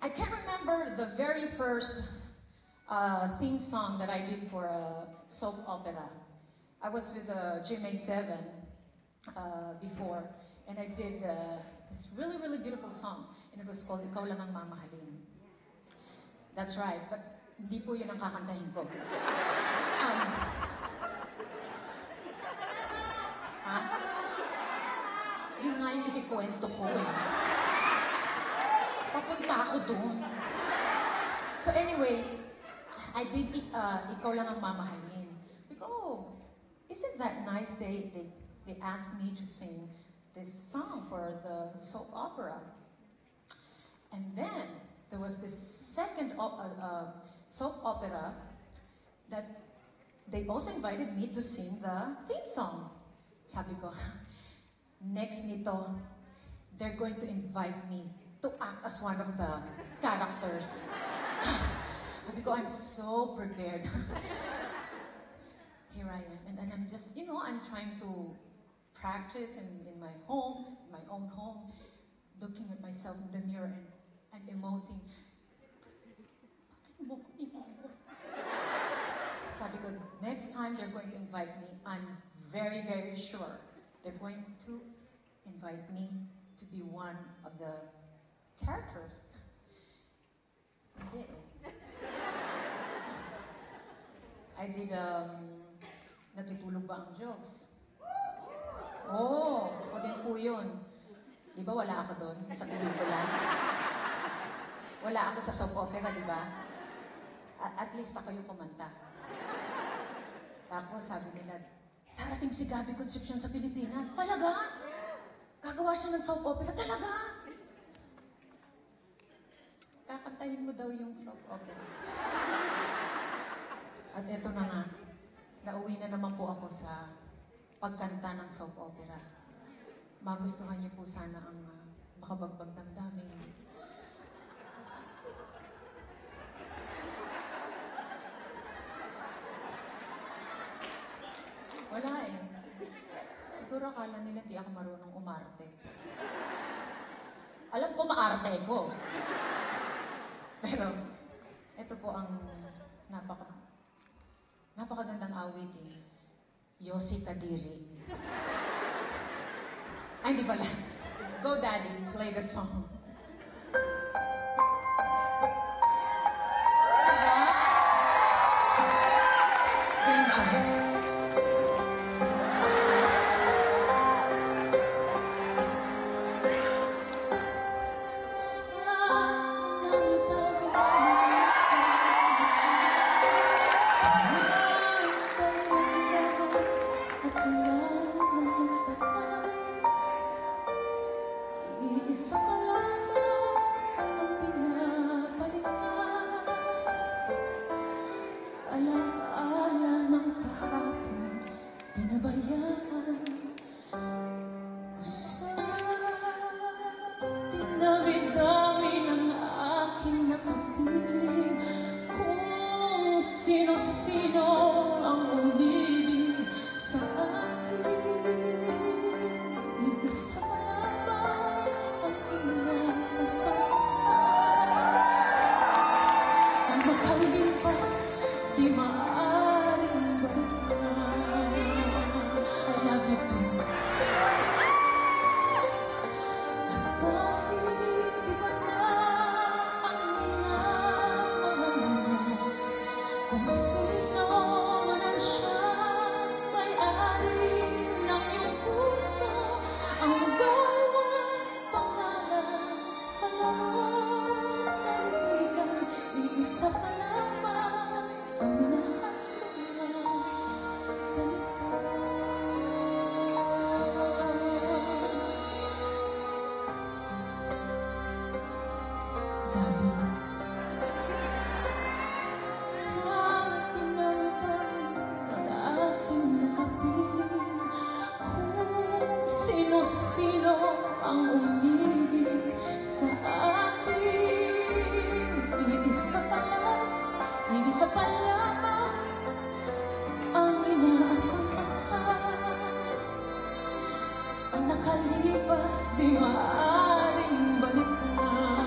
I can't remember the very first theme song that I did for a soap opera. I was with GMA7 before, and I did this really, really beautiful song, and it was called Ikaw Lang Ang Mamahalin. That's right, but hindi po yun ang kakantahin ko. Yun nga yung ikikwento ko eh. Papunta ako doon. So anyway, I did Ikaw Lang Ang Mamahalin. Because, oh, isn't that nice? They asked me to sing this song for the soap opera. And then, there was this second soap opera that they also invited me to sing the theme song. Sabi ko, next nito, they're going to invite me to act as one of the characters. Sabi ko, I'm so prepared. Here I am, and I'm just, you know, I'm trying to practice in my home, my own home, looking at myself in the mirror, and I'm emoting. Sabi ko, next time they're going to invite me, I'm very, very sure they're going to invite me to be one of the characters. Hindi eh. I did, Natutulog Ba Ang Diyos? Oh, ako din po yun. Di ba wala ako doon sa pelikula? Wala ako sa soap opera, di ba? At least ako yung kumanta. Tapos sabi nila, darating si Gabby Concepcion sa Pilipinas. Talaga? Gagawa siya ng soap opera? Talaga? Kakantahin mo daw yung soap opera. At eto na nga, nauwi na naman po ako sa pagkanta ng soap opera. Magustuhan niyo po sana ang makabagbag damdamin. Wala eh. Siguro akala nila di ako marunong umarte. Alam ko maarte ko. Pero, ito po ang napakagandang awitin. Yossi Kadiri. Ay, hindi pala. Go Daddy, play the song. Diba? Thank you. Sino-sino ang umibig sa akin? Iisa lamang ang inaasahan. Ang makalipas, di maaaring balikan. I love you too. At kahit di ba na ang minamahal mo, kung sino man ang siyang may-ari ng iyong puso, ang bawat pangalan, kaibigan, iisa pa lamang ang minahal ko na ganito. Gabi. Sino ang umibig sa akin? Iisa pa lamang ang inaasam-asam. Ang nakalipas di maaaring balikan.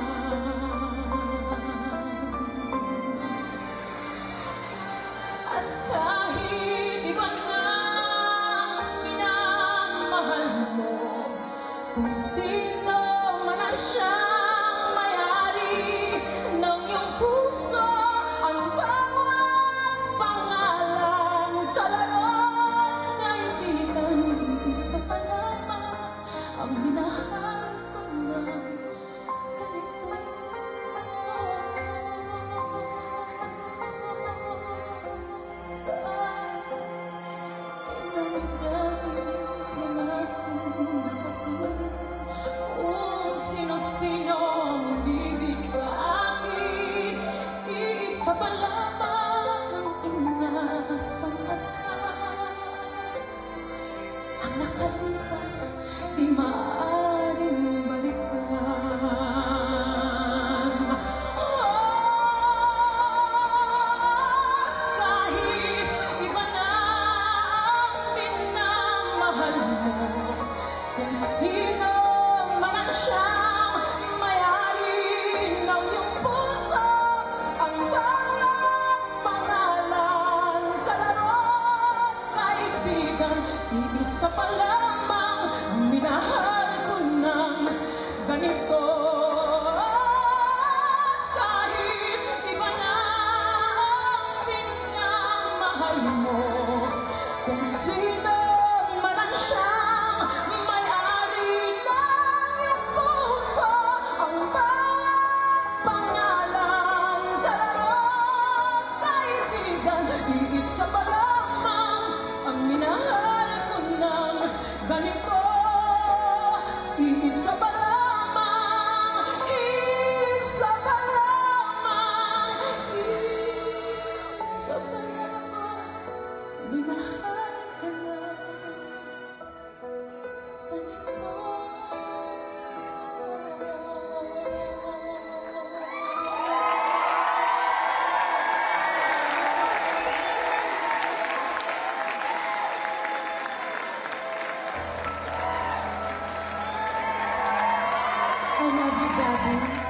I love you, Daddy.